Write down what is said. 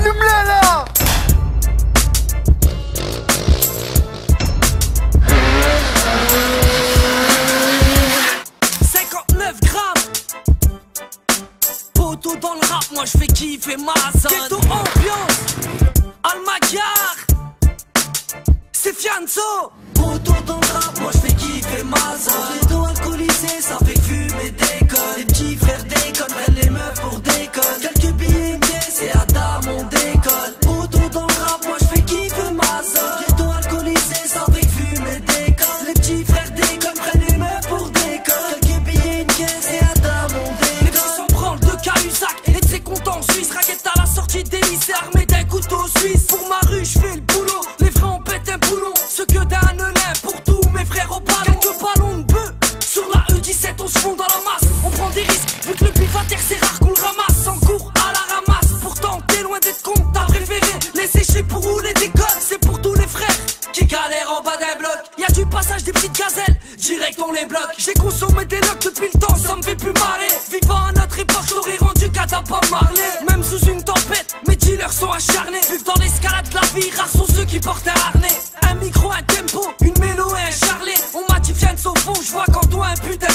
allume-la là. 59 grammes. Poteau dans le rap, moi je fais kiffer ma zone. Ghetto ambiance, Almagar, c'est Fianzo. Poteau dans le rap, moi je fais kiffer ma zone. Ghetto alcoolisé, ça fait fumer déconne. Les petits frères déconnent, prennent les meufs pour déconne. Quelques billets c'est Adam, on décolle. Poteau dans le rap, moi je fais kiffer ma zone. Ghetto alcoolisé, ça fait fumer déconne. Les petits frères déconnent, prennent les meufs pour déconne. Quelques billets c'est Adam, on décolle. Les petits s'en branlent de Cahuzac et de ses comptes en Suisse. Raquette à la sortie des lycées, armé d'un couteau suisse. Pour ma rue, je fais le boulot. Les frères en pètent un boulon. Ce que d'un Nelin pour tous mes frères au ballon. Quelques ballons de bœuf. Sur la E17, on se fond dans la masse. On prend des risques, vu que le pivataire c'est rare qu'on le ramasse. En cours à la ramasse. Pourtant, t'es loin d'être con. T'as préféré les sécher pour rouler des codes. C'est pour tous les frères qui galèrent en bas d'un bloc. Y'a du passage des petites gazelles, direct on les bloque. J'ai consommé des locks depuis le temps, ça me fait plus marrer. Vivant à notre époque, j'aurais rendu qu'à pas Marley. Même sous une tempête, mes dealers sont acharnés. Vu que dans l'escalade de la vie, rares sont ceux qui portent un harnais. Un micro, un tempo, une mélo et un charlet. On m'a dit viens de son fond, je vois qu'en toi un putain